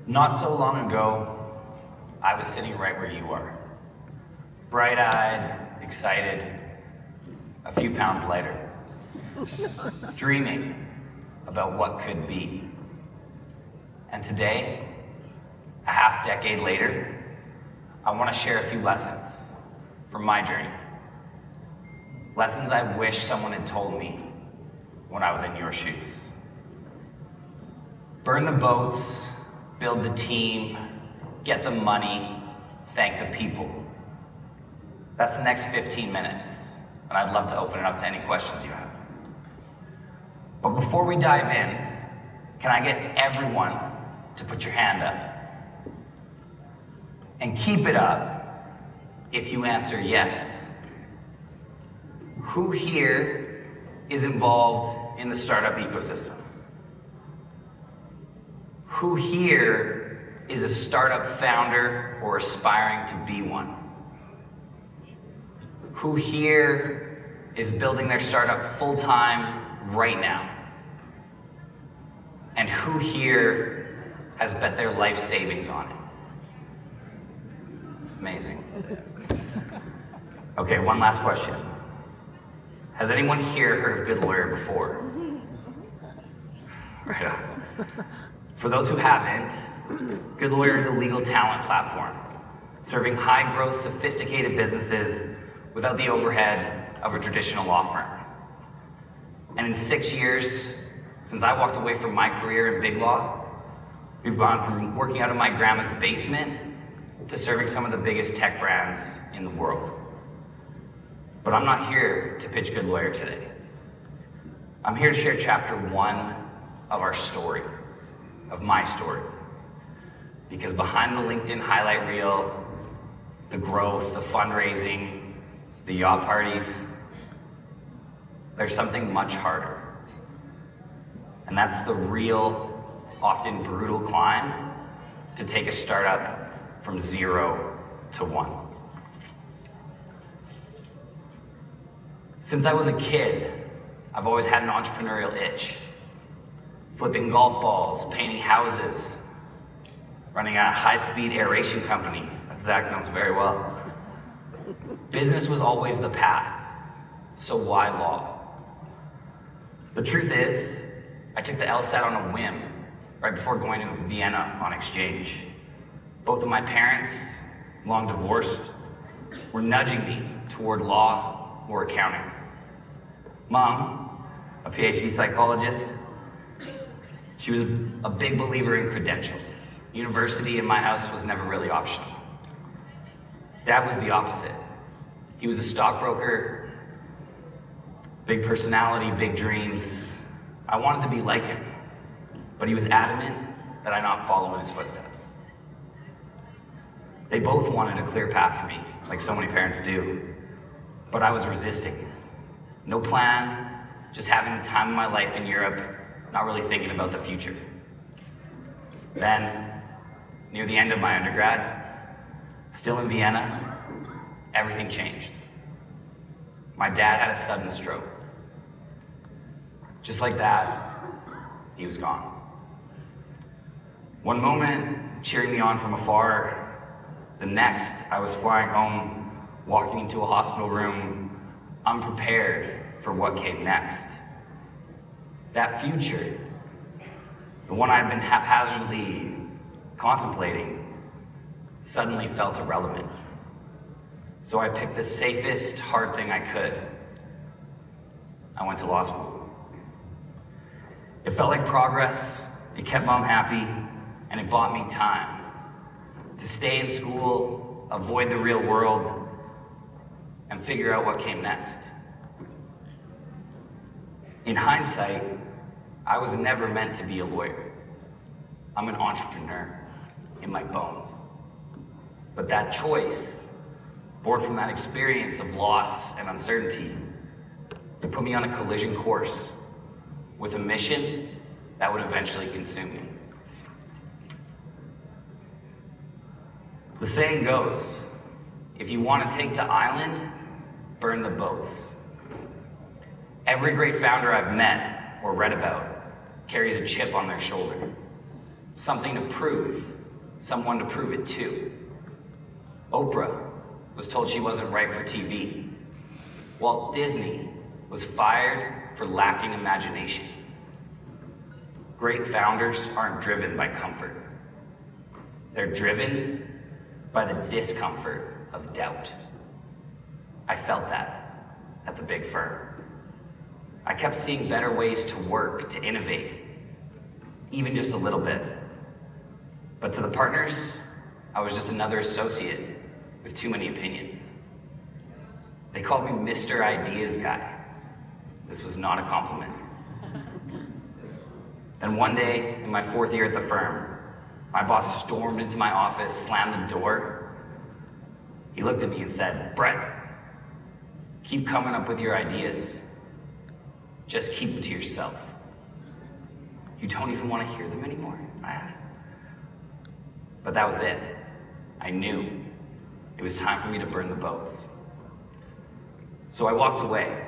Not so long ago, I was sitting right where you are. Bright-eyed, excited, a few pounds lighter. Dreaming about what could be. And today, a half-decade later, I want to share a few lessons from my journey. Lessons I wish someone had told me when I was in your shoes. Burn the boats, build the team, get the money, thank the people. That's the next 15 minutes, and I'd love to open it up to any questions you have. But before we dive in, can I get everyone to put your hand up? And keep it up if you answer yes. Who here is involved in the startup ecosystem? Who here is a startup founder or aspiring to be one? Who here is building their startup full-time right now? And who here has bet their life savings on it? Amazing. Okay, one last question. Has anyone here heard of Goodlawyer before? Right on. For those who haven't, Goodlawyer is a legal talent platform, serving high-growth, sophisticated businesses without the overhead of a traditional law firm. And in 6 years, since I walked away from my career in big law, we've gone from working out of my grandma's basement to serving some of the biggest tech brands in the world. But I'm not here to pitch Goodlawyer today. I'm here to share chapter 1 of our story, of my story. Because behind the LinkedIn highlight reel, the growth, the fundraising, the yacht parties, there's something much harder. And that's the real, often brutal climb to take a startup from 0 to 1. Since I was a kid, I've always had an entrepreneurial itch. Flipping golf balls, painting houses, running a high-speed aeration company that Zach knows very well. Business was always the path, so why law? The truth is, I took the LSAT on a whim right before going to Vienna on exchange. Both of my parents, long divorced, were nudging me toward law or accounting. Mom, a PhD psychologist, she was a big believer in credentials. University in my house was never really optional. Dad was the opposite. He was a stockbroker, big personality, big dreams. I wanted to be like him, but he was adamant that I not follow in his footsteps. They both wanted a clear path for me, like so many parents do, but I was resisting. No plan, just having the time of my life in Europe, not really thinking about the future. Then, near the end of my undergrad, still in Vienna, everything changed. My dad had a sudden stroke. Just like that, he was gone. One moment, cheering me on from afar. The next, I was flying home, walking into a hospital room, unprepared for what came next. That future, the one I'd been haphazardly contemplating, suddenly felt irrelevant. So I picked the safest, hard thing I could. I went to law school. It felt like progress, it kept Mom happy, and it bought me time to stay in school, avoid the real world, and figure out what came next. In hindsight, I was never meant to be a lawyer. I'm an entrepreneur in my bones. But that choice, born from that experience of loss and uncertainty, it put me on a collision course with a mission that would eventually consume me. The saying goes, if you want to take the island, burn the boats. Every great founder I've met or read about carries a chip on their shoulder. something to prove, someone to prove it to. Oprah was told she wasn't right for TV. Walt Disney was fired for lacking imagination. Great founders aren't driven by comfort. They're driven by the discomfort of doubt. I felt that at the big firm. I kept seeing better ways to work, to innovate, even just a little bit. But to the partners, I was just another associate with too many opinions. They called me Mr. Ideas Guy. This was not a compliment. Then one day, in my 4th year at the firm, my boss stormed into my office, slammed the door. He looked at me and said, "Brett, keep coming up with your ideas. Just keep them to yourself." "You don't even want to hear them anymore?" I asked. But that was it. I knew it was time for me to burn the boats. So I walked away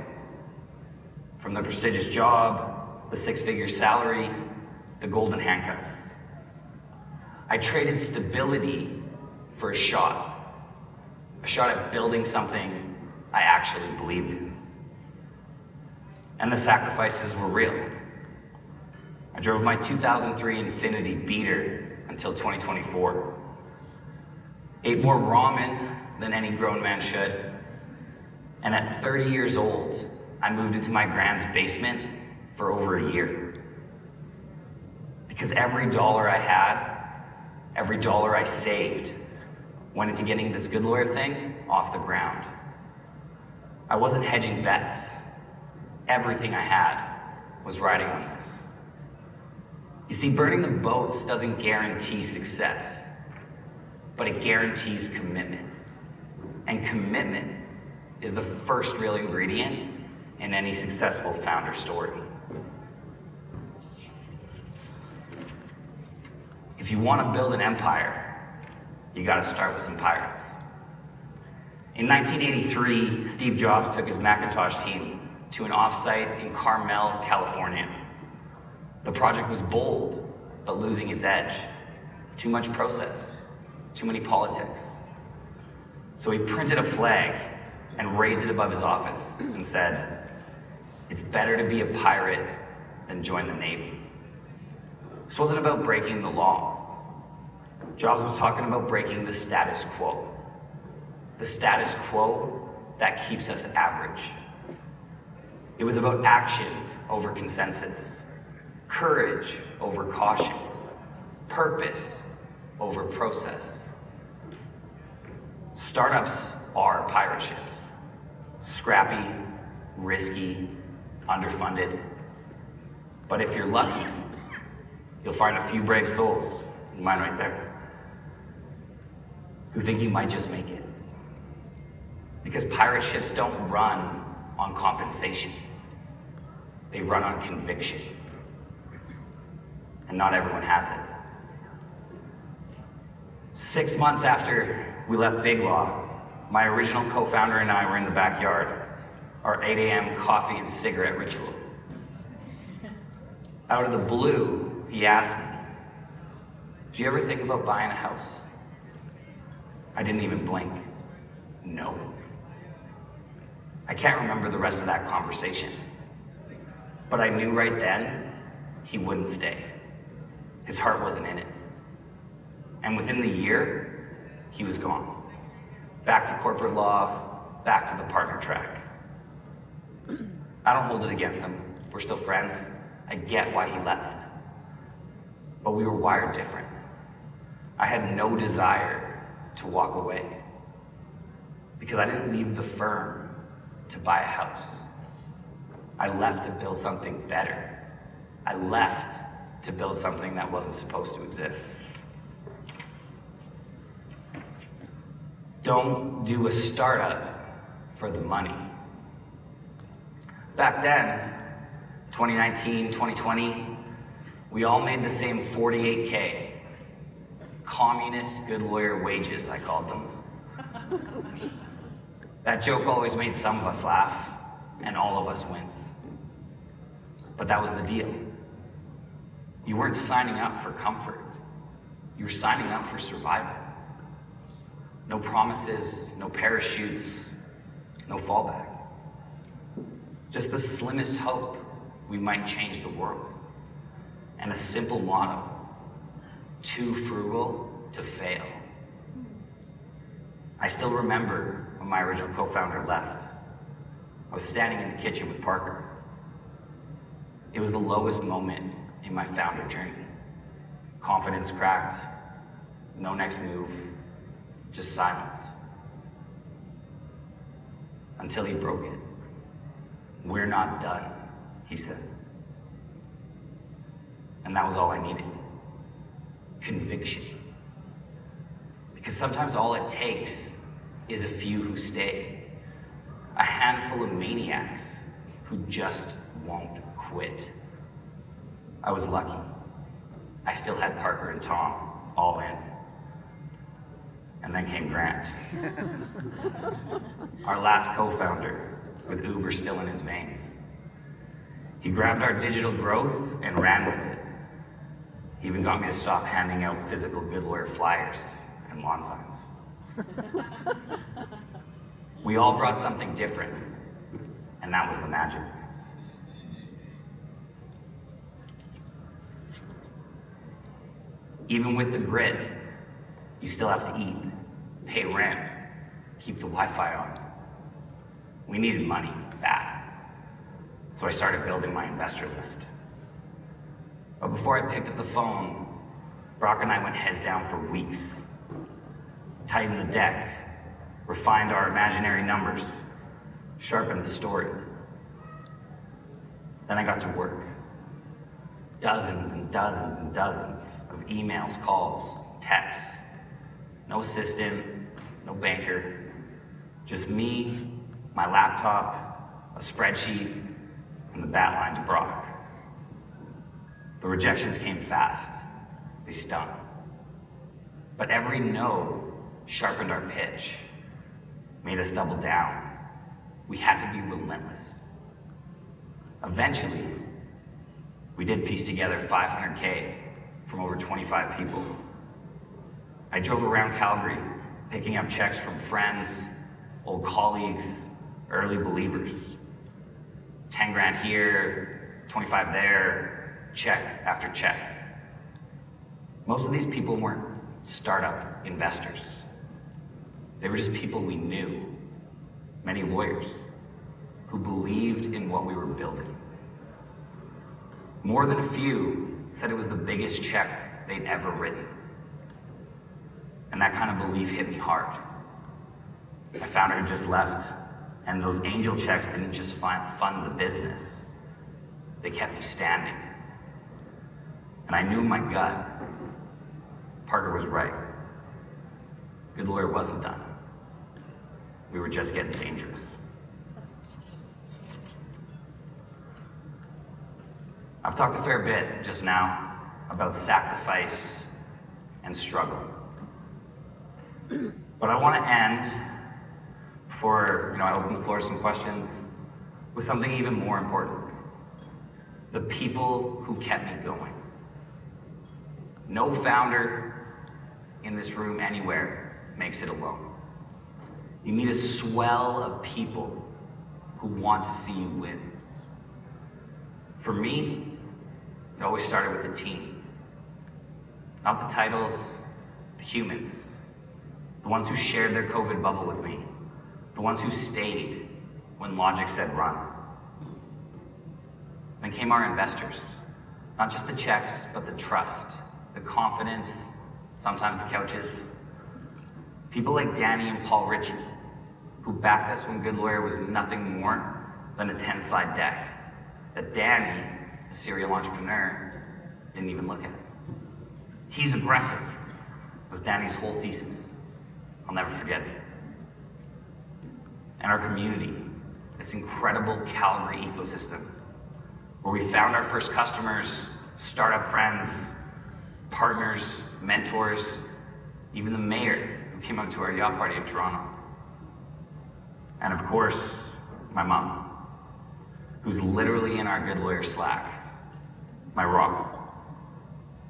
from the prestigious job, the 6-figure salary, the golden handcuffs. I traded stability for a shot at building something I actually believed in. And the sacrifices were real. I drove my 2003 Infiniti beater until 2024. Ate more ramen than any grown man should. And at 30 years old, I moved into my grand's basement for over a year. Because every dollar I had, every dollar I saved, went into getting this Goodlawyer thing off the ground. I wasn't hedging bets. Everything I had was riding on this. You see, burning the boats doesn't guarantee success, but it guarantees commitment. And commitment is the first real ingredient in any successful founder story. If you want to build an empire, you got to start with some pirates. In 1983, Steve Jobs took his Macintosh team to an offsite in Carmel, California. The project was bold, but losing its edge. Too much process, too many politics. So he printed a flag and raised it above his office and said, "It's better to be a pirate than join the Navy." This wasn't about breaking the law. Jobs was talking about breaking the status quo. The status quo that keeps us average. It was about action over consensus, courage over caution, purpose over process. Startups are pirate ships. Scrappy, risky, underfunded. But if you're lucky, you'll find a few brave souls, mine right there, who think you might just make it. Because pirate ships don't run on compensation. They run on conviction. And not everyone has it. 6 months after we left Big Law, my original co-founder and I were in the backyard, our 8 a.m. coffee and cigarette ritual. Out of the blue, he asked me, "Do you ever think about buying a house?" I didn't even blink. No. I can't remember the rest of that conversation. But I knew right then he wouldn't stay. His heart wasn't in it. And within the year, he was gone. Back to corporate law, back to the partner track. I don't hold it against him. We're still friends. I get why he left. But we were wired different. I had no desire to walk away. Because I didn't leave the firm to buy a house. I left to build something better. I left to build something that wasn't supposed to exist. Don't do a startup for the money. Back then, 2019, 2020, we all made the same 48K. Communist Goodlawyer wages, I called them. That joke always made some of us laugh, and all of us wince. But that was the deal. You weren't signing up for comfort. You were signing up for survival. No promises, no parachutes, no fallback. Just the slimmest hope we might change the world. And a simple motto: too frugal to fail. I still remember when my original co-founder left. I was standing in the kitchen with Parker. It was the lowest moment in my founder journey. Confidence cracked, no next move, just silence. Until he broke it. "We're not done," he said. And that was all I needed. Conviction. Because sometimes all it takes is a few who stay. A handful of maniacs who just won't quit. I was lucky. I still had Parker and Tom all in. And then came Grant. Our last co-founder, with Uber still in his veins. He grabbed our digital growth and ran with it. He even got me to stop handing out physical Goodlawyer flyers and lawn signs. We all brought something different, and that was the magic. Even with the grit, you still have to eat, pay rent, keep the Wi-Fi on. We needed money, bad. So I started building my investor list. But before I picked up the phone, Brock and I went heads down for weeks. Tightened the deck, refined our imaginary numbers, sharpened the story. Then I got to work. Dozens and dozens and dozens of emails, calls, texts. No assistant, no banker, just me, my laptop, a spreadsheet, and the bat line to Brock. The rejections came fast. They stung. But every no sharpened our pitch, made us double down. We had to be relentless. Eventually, we did piece together $500K from over 25 people. I drove around Calgary, picking up checks from friends, old colleagues, early believers. 10 grand here, 25 there, check after check. Most of these people weren't startup investors. They were just people we knew, many lawyers, who believed in what we were building. More than a few said it was the biggest check they'd ever written. And that kind of belief hit me hard. My founder had just left, and those angel checks didn't just fund the business. They kept me standing. And I knew in my gut, Parker was right. Goodlawyer wasn't done. We were just getting dangerous. I've talked a fair bit just now about sacrifice and struggle. But I want to end, before I open the floor to some questions, with something even more important. The people who kept me going. No founder in this room anywhere makes it alone. You need a swell of people who want to see you win. For me, it always started with the team. Not the titles, the humans. The ones who shared their COVID bubble with me. The ones who stayed when logic said run. Then came our investors. Not just the checks, but the trust, the confidence, sometimes the couches. People like Danny and Paul Ritchie, who backed us when Goodlawyer was nothing more than a 10-slide deck that Danny, a serial entrepreneur, didn't even look at. He's aggressive, was Danny's whole thesis. I'll never forget it. And our community, this incredible Calgary ecosystem, where we found our first customers, startup friends, partners, mentors, even the mayor who came out to our yacht party in Toronto. And of course, my mom, who's literally in our Goodlawyer Slack, my rock.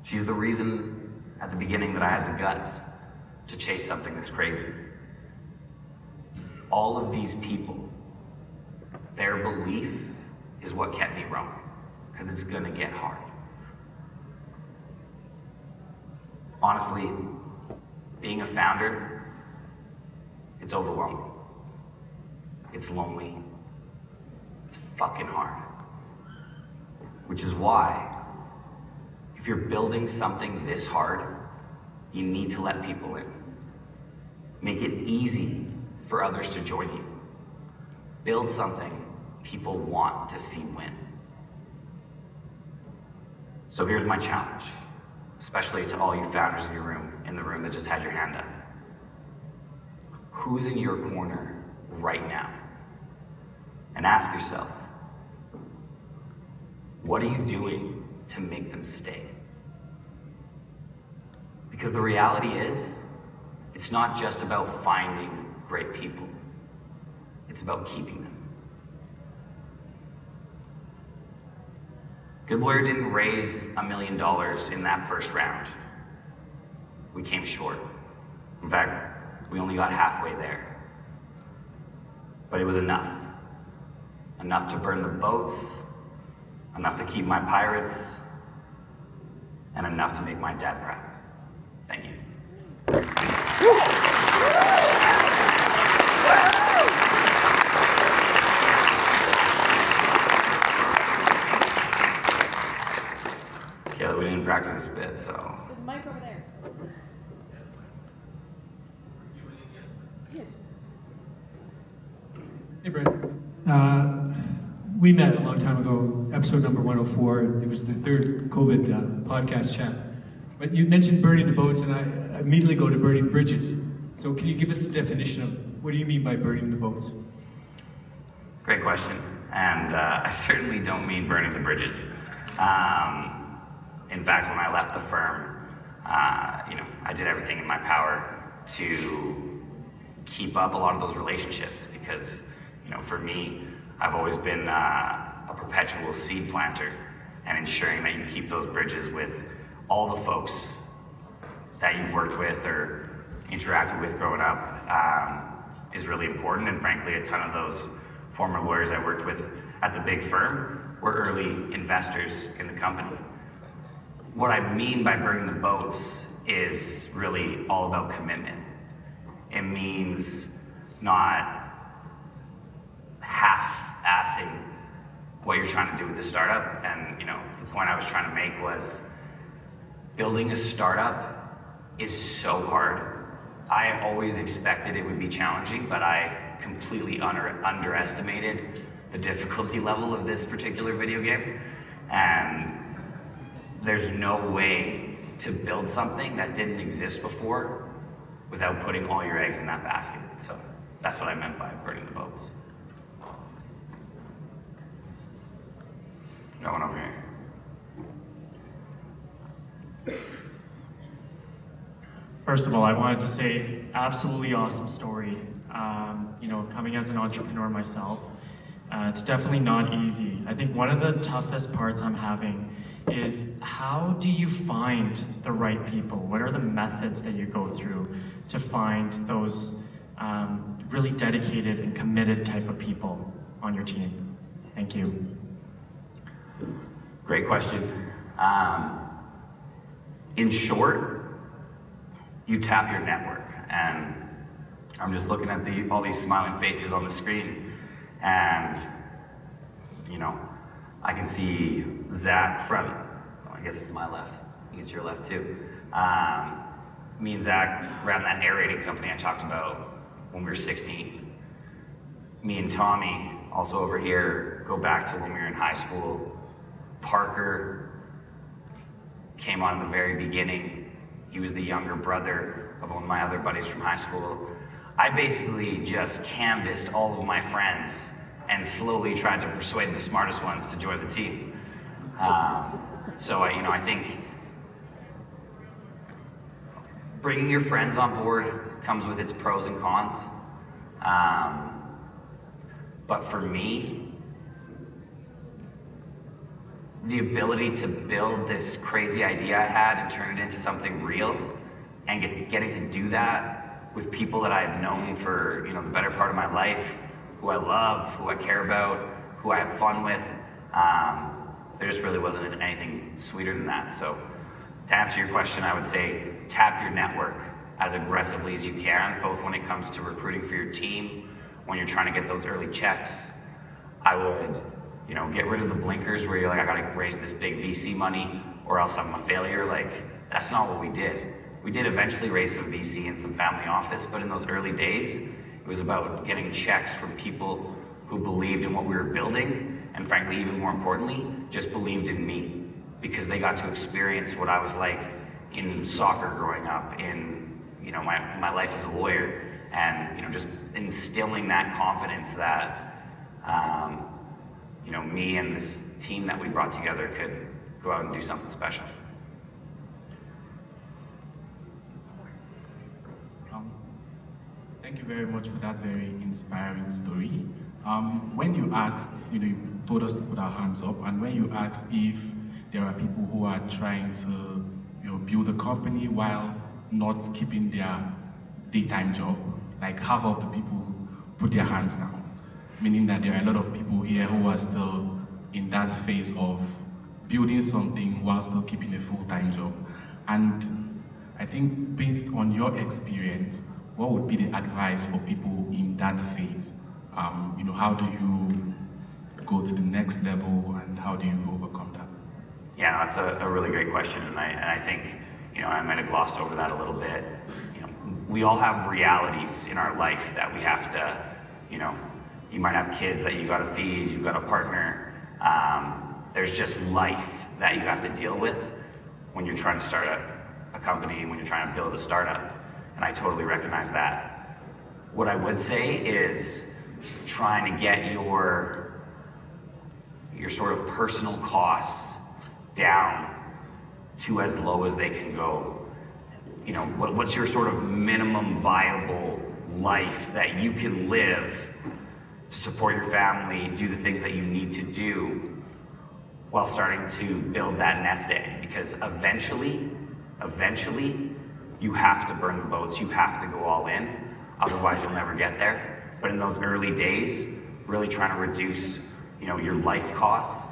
She's the reason at the beginning that I had the guts to chase something this crazy. All of these people, their belief is what kept me wrong, because it's gonna get hard. Honestly, being a founder, it's overwhelming. It's lonely. It's fucking hard. Which is why, if you're building something this hard, you need to let people in. Make it easy for others to join you. Build something people want to see win. So here's my challenge, especially to all you founders in the room that just had your hand up. Who's in your corner right now? And ask yourself, what are you doing to make them stay? Because the reality is, it's not just about finding great people. It's about keeping them. Goodlawyer didn't raise $1 million in that first round. We came short. In fact, we only got halfway there. But it was enough. Enough to burn the boats, enough to keep my pirates, and enough to make my dad proud. Thank you. Yeah, we didn't practice this bit, so. There's a mic over there. Hey, Brett. We met a long time ago, episode number 104. It was the third COVID podcast chat. But you mentioned burning the boats, and I immediately go to burning bridges. So can you give us a definition of what do you mean by burning the boats? Great question. And I certainly don't mean burning the bridges. In fact, when I left the firm, I did everything in my power to keep up a lot of those relationships because, for me, I've always been a perpetual seed planter, and ensuring that you keep those bridges with all the folks that you've worked with or interacted with growing up is really important. And frankly, a ton of those former lawyers I worked with at the big firm were early investors in the company. What I mean by burning the boats is really all about commitment. It means not half-assing what you're trying to do with the startup. And the point I was trying to make was building a startup is so hard. I always expected it would be challenging, but I completely underestimated the difficulty level of this particular video game. And there's no way to build something that didn't exist before without putting all your eggs in that basket. So that's what I meant by burning the boats. Got one over here. First of all, I wanted to say, absolutely awesome story. Coming as an entrepreneur myself, it's definitely not easy. I think one of the toughest parts I'm having is how do you find the right people? What are the methods that you go through to find those really dedicated and committed type of people on your team? Thank you. Great question. In short, you tap your network, and I'm just looking at all these smiling faces on the screen, and I can see Zach from, I guess it's my left, I think it's your left too. Me and Zach ran that aerating company I talked about when we were 16. Me and Tommy, also over here, go back to when we were in high school. Parker came on in the very beginning. He was the younger brother of one of my other buddies from high school. I basically just canvassed all of my friends and slowly tried to persuade the smartest ones to join the team. I think bringing your friends on board comes with its pros and cons. But for me, the ability to build this crazy idea I had and turn it into something real, and getting to do that with people that I've known for, you know, the better part of my life, who I love, who I care about, who I have fun with. There just really wasn't anything sweeter than that. So to answer your question, I would say tap your network as aggressively as you can, both when it comes to recruiting for your team, when you're trying to get those early checks. I would, you know, get rid of the blinkers where you're like, I gotta raise this big VC money or else I'm a failure. Like, that's not what we did. We did eventually raise some VC and some family office, but in those early days, it was about getting checks from people who believed in what we were building, and frankly, even more importantly, just believed in me, because they got to experience what I was like in soccer growing up, in, you know, my life as a lawyer, and, you know, just instilling that confidence that, you know, me and this team that we brought together could go out and do something special. Thank you very much for that very inspiring story. When you asked, you know, you told us to put our hands up, and when you asked if there are people who are trying to, you know, build a company while not keeping their daytime job, like half of the people put their hands down, meaning that there are a lot of people here who are still in that phase of building something while still keeping a full-time job. And I think based on your experience, what would be the advice for people in that phase? You know, how do you go to the next level, and how do you overcome that? Yeah, no, that's a really great question, and I think, you know, I might have glossed over that a little bit. You know, we all have realities in our life that we have to, you know, you might have kids that you gotta feed, you've got a partner. There's just life that you have to deal with when you're trying to start a company, when you're trying to build a startup, and I totally recognize that. What I would say is trying to get your sort of personal costs down to as low as they can go. You know, what's your sort of minimum viable life that you can live to support your family, do the things that you need to do while starting to build that nest egg? Because eventually, you have to burn the boats, you have to go all in, otherwise you'll never get there. But in those early days, really trying to reduce, you know, your life costs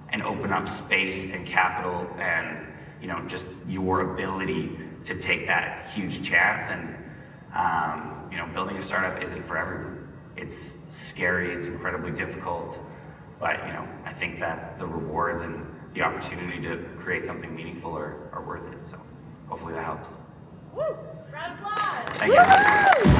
and open up space and capital and, you know, just your ability to take that huge chance. And, you know, building a startup isn't for everyone. It's scary, it's incredibly difficult, but, you know, I think that the rewards and the opportunity to create something meaningful are worth it. So hopefully that helps. Woo! Round of applause! Thank you.